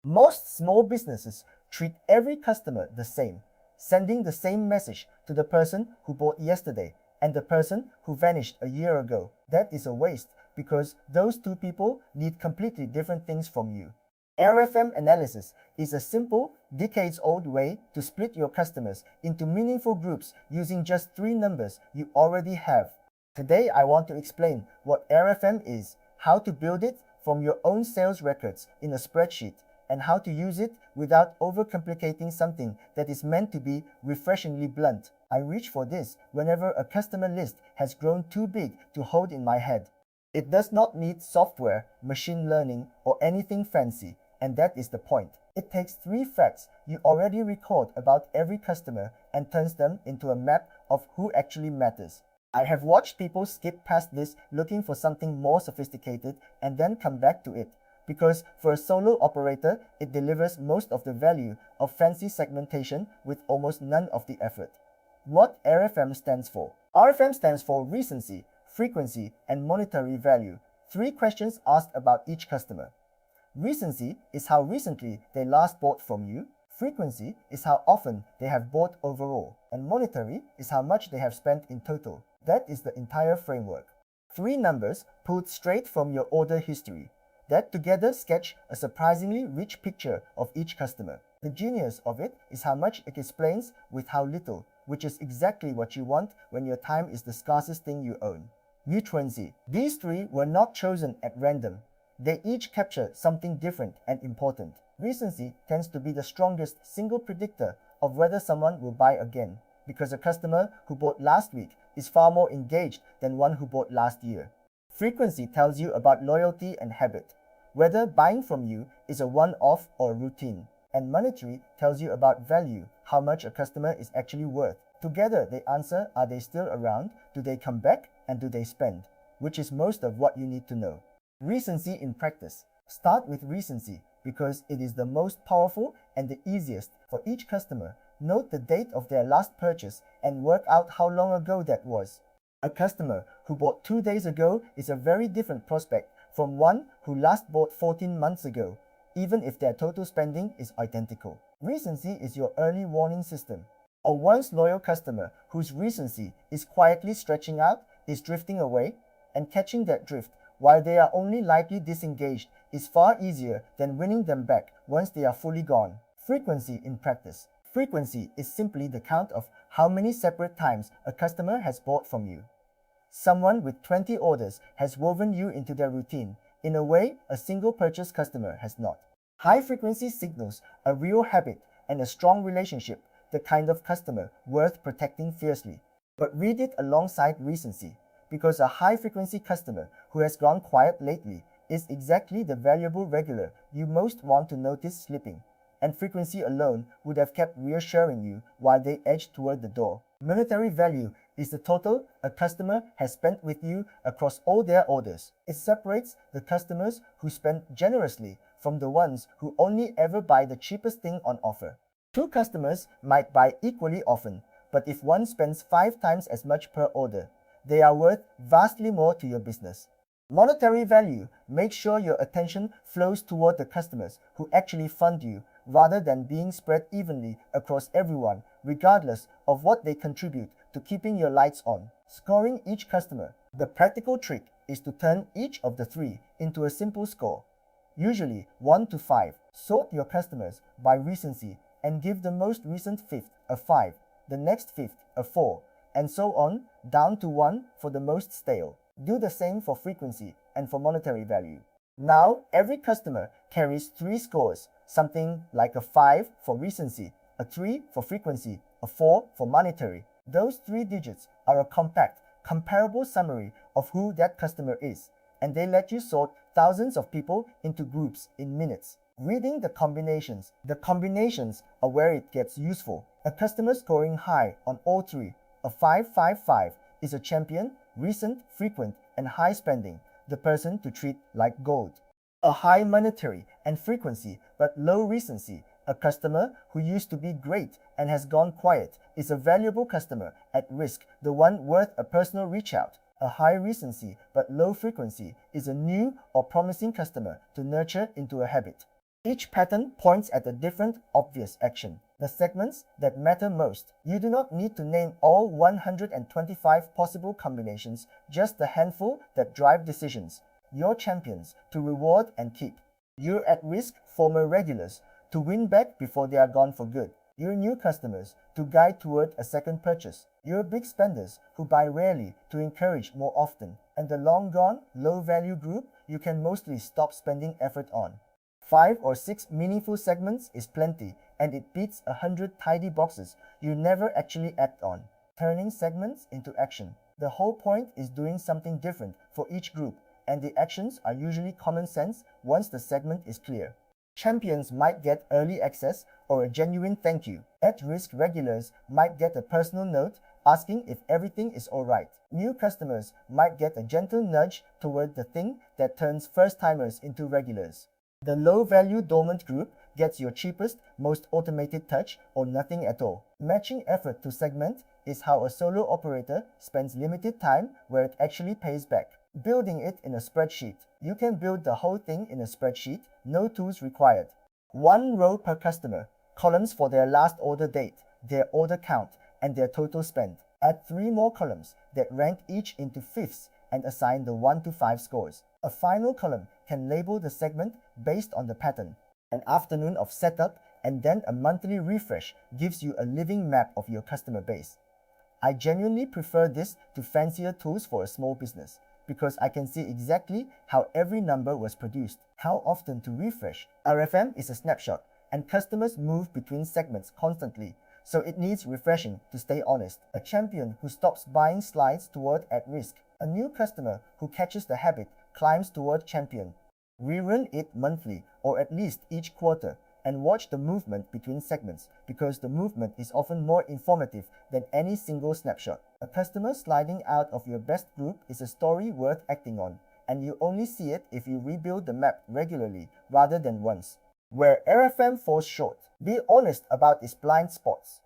Most small businesses treat every customer the same, sending the same message to the person who bought yesterday and the person who vanished a year ago. That is a waste because those two people need completely different things from you. RFM analysis is a simple, decades-old way to split your customers into meaningful groups using just three numbers you already have. Today, I want to explain what RFM is, how to build it from your own sales records in a spreadsheet, and how to use it without overcomplicating something that is meant to be refreshingly blunt. I reach for this whenever a customer list has grown too big to hold in my head. It does not need software, machine learning, or anything fancy, and that is the point. It takes three facts you already record about every customer and turns them into a map of who actually matters. I have watched people skip past this looking for something more sophisticated and then come back to it, because for a solo operator, it delivers most of the value of fancy segmentation with almost none of the effort. What RFM stands for? RFM stands for recency, frequency, and monetary value, three questions asked about each customer. Recency is how recently they last bought from you. Frequency is how often they have bought overall. And monetary is how much they have spent in total. That is the entire framework. Three numbers pulled straight from your order history that together sketch a surprisingly rich picture of each customer. The genius of it is how much it explains with how little, which is exactly what you want when your time is the scarcest thing you own. Mutuancy. These three were not chosen at random. They each capture something different and important. Recency tends to be the strongest single predictor of whether someone will buy again, because a customer who bought last week is far more engaged than one who bought last year. Frequency tells you about loyalty and habit, whether buying from you is a one-off or a routine. And monetary tells you about value, how much a customer is actually worth. Together they answer, are they still around, do they come back, and do they spend, which is most of what you need to know. Recency in practice. Start with recency because it is the most powerful and the easiest for each customer. Note the date of their last purchase and work out how long ago that was. A customer who bought 2 days ago is a very different prospect from one who last bought 14 months ago, even if their total spending is identical. Recency is your early warning system. A once loyal customer whose recency is quietly stretching out, is drifting away, and catching that drift while they are only lightly disengaged is far easier than winning them back once they are fully gone. Frequency in practice. Frequency is simply the count of how many separate times a customer has bought from you. Someone with 20 orders has woven you into their routine in a way a single purchase customer has not. High frequency signals a real habit and a strong relationship, the kind of customer worth protecting fiercely. But read it alongside recency, because a high-frequency customer who has gone quiet lately is exactly the valuable regular you most want to notice slipping, and frequency alone would have kept reassuring you while they edge toward the door. Monetary value is the total a customer has spent with you across all their orders. It separates the customers who spend generously from the ones who only ever buy the cheapest thing on offer. Two customers might buy equally often, but if one spends 5 times as much per order, they are worth vastly more to your business. Monetary value makes sure your attention flows toward the customers who actually fund you rather than being spread evenly across everyone, regardless of what they contribute to keeping your lights on. Scoring each customer. The practical trick is to turn each of the three into a simple score, usually 1 to 5. Sort your customers by recency and give the most recent fifth a 5, the next fifth a 4, and so on, down to 1 for the most stale. Do the same for frequency and for monetary value. Now, every customer carries 3 scores, something like a 5 for recency, a 3 for frequency, a 4 for monetary. Those 3 digits are a compact, comparable summary of who that customer is, and they let you sort thousands of people into groups in minutes. Reading the combinations. The combinations are where it gets useful. A customer scoring high on all 3, a 5-5-5, is a champion, recent, frequent, and high spending, the person to treat like gold. A high monetary and frequency but low recency, a customer who used to be great and has gone quiet, is a valuable customer at risk, the one worth a personal reach out. A high recency but low frequency is a new or promising customer to nurture into a habit. Each pattern points at a different, obvious action. The segments that matter most. You do not need to name all 125 possible combinations, just the handful that drive decisions. Your champions to reward and keep. Your at-risk former regulars to win back before they are gone for good. Your new customers to guide toward a second purchase. Your big spenders who buy rarely to encourage more often. And the long gone, low value group you can mostly stop spending effort on. 5 or 6 meaningful segments is plenty, and it beats 100 tidy boxes you never actually act on. Turning segments into action. The whole point is doing something different for each group, and the actions are usually common sense once the segment is clear. Champions might get early access or a genuine thank you. At-risk regulars might get a personal note asking if everything is alright. New customers might get a gentle nudge toward the thing that turns first-timers into regulars. The low-value dormant group gets your cheapest, most automated touch or nothing at all. Matching effort to segment is how a solo operator spends limited time where it actually pays back. Building it in a spreadsheet. You can build the whole thing in a spreadsheet, no tools required. 1 row per customer, columns for their last order date, their order count, and their total spend. Add 3 more columns that rank each into fifths and assign the 1 to 5 scores. A final column can label the segment based on the pattern. An afternoon of setup and then a monthly refresh gives you a living map of your customer base. I genuinely prefer this to fancier tools for a small business because I can see exactly how every number was produced, how often to refresh. RFM is a snapshot, and customers move between segments constantly, so it needs refreshing to stay honest. A champion who stops buying slides toward at risk. A new customer who catches the habit climbs toward champion. Rerun it monthly or at least each quarter and watch the movement between segments because the movement is often more informative than any single snapshot. A customer sliding out of your best group is a story worth acting on, and you only see it if you rebuild the map regularly rather than once. Where RFM falls short. Be honest about its blind spots.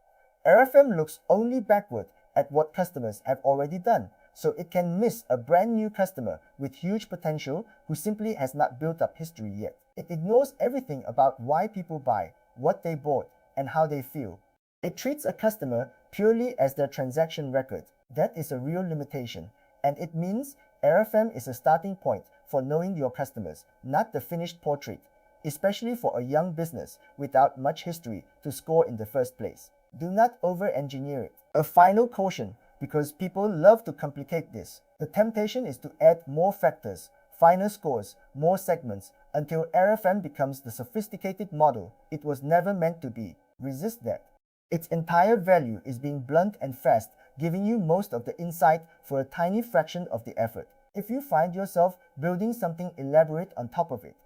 RFM looks only backward at what customers have already done, so it can miss a brand new customer with huge potential who simply has not built up history yet. It ignores everything about why people buy, what they bought, and how they feel. It treats a customer purely as their transaction record. That is a real limitation, and it means RFM is a starting point for knowing your customers, not the finished portrait, especially for a young business without much history to score in the first place. Do not over-engineer it. A final caution, because people love to complicate this. The temptation is to add more factors, finer scores, more segments, until RFM becomes the sophisticated model it was never meant to be. Resist that. Its entire value is being blunt and fast, giving you most of the insight for a tiny fraction of the effort. If you find yourself building something elaborate on top of it,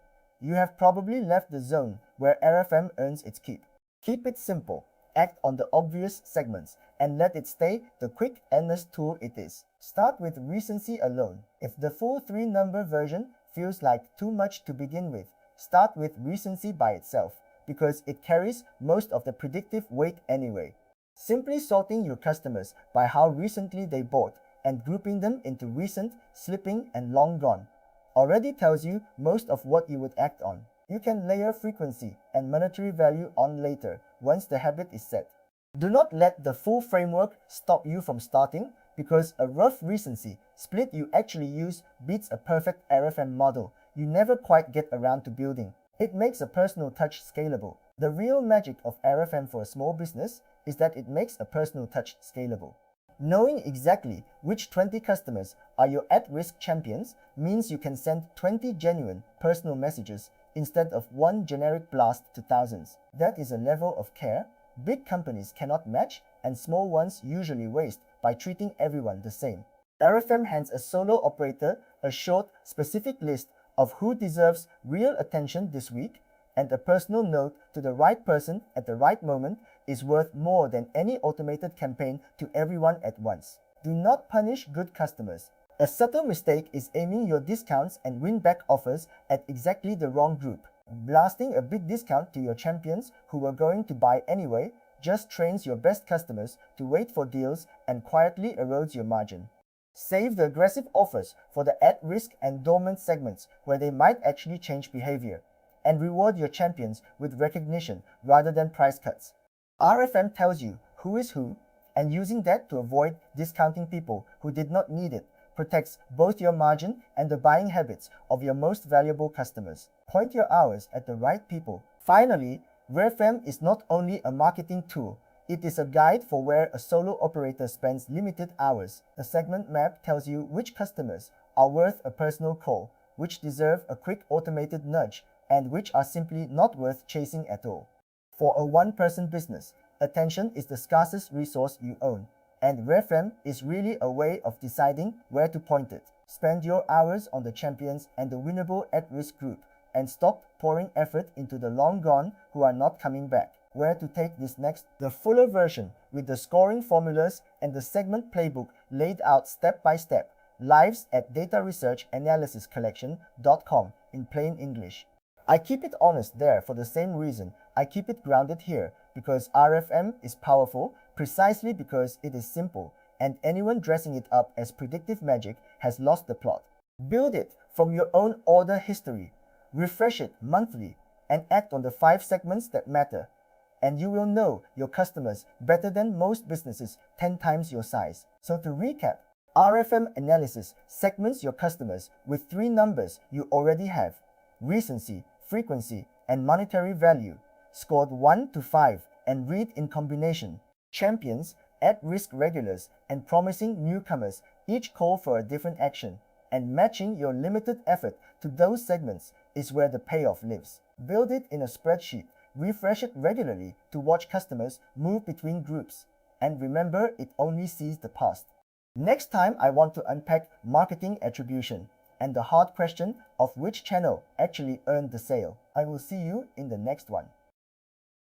you have probably left the zone where RFM earns its keep. Keep it simple. Act on the obvious segments and let it stay the quick, endless tool it is. Start with recency alone. If the full 3-number version feels like too much to begin with, start with recency by itself because it carries most of the predictive weight anyway. Simply sorting your customers by how recently they bought and grouping them into recent, slipping, and long gone already tells you most of what you would act on. You can layer frequency and monetary value on later once the habit is set. Do not let the full framework stop you from starting because a rough recency split you actually use beats a perfect RFM model you never quite get around to building. It makes a personal touch scalable. The real magic of RFM for a small business is that it makes a personal touch scalable. Knowing exactly which 20 customers are your at-risk champions means you can send 20 genuine, personal messages instead of one generic blast to thousands. That is a level of care big companies cannot match and small ones usually waste by treating everyone the same. RFM hands a solo operator a short, specific list of who deserves real attention this week, and a personal note to the right person at the right moment is worth more than any automated campaign to everyone at once. Do not punish good customers. A subtle mistake is aiming your discounts and win-back offers at exactly the wrong group. Blasting a big discount to your champions who were going to buy anyway just trains your best customers to wait for deals and quietly erodes your margin. Save the aggressive offers for the at-risk and dormant segments where they might actually change behavior. and reward your champions with recognition rather than price cuts. RFM tells you who is who, and using that to avoid discounting people who did not need it protects both your margin and the buying habits of your most valuable customers. Point your hours at the right people. Finally, RFM is not only a marketing tool, it is a guide for where a solo operator spends limited hours. The segment map tells you which customers are worth a personal call, which deserve a quick automated nudge, and which are simply not worth chasing at all. For a one-person business, attention is the scarcest resource you own, and RFM is really a way of deciding where to point it. Spend your hours on the champions and the winnable at-risk group, and stop pouring effort into the long gone who are not coming back. Where to take this next? The fuller version with the scoring formulas and the segment playbook laid out step by step, lives at dataresearchanalysiscollection.com in plain English. I keep it honest there for the same reason I keep it grounded here, because RFM is powerful precisely because it is simple, and anyone dressing it up as predictive magic has lost the plot. Build it from your own order history, refresh it monthly, and act on the 5 segments that matter, and you will know your customers better than most businesses 10 times your size. So to recap, RFM analysis segments your customers with 3 numbers you already have: recency, frequency, and monetary value, scored 1 to 5 and read in combination. Champions, at-risk regulars, and promising newcomers each call for a different action, and matching your limited effort to those segments is where the payoff lives. Build it in a spreadsheet, refresh it regularly to watch customers move between groups, and remember, it only sees the past. Next time I want to unpack marketing attribution and the hard question of which channel actually earned the sale. I will see you in the next one.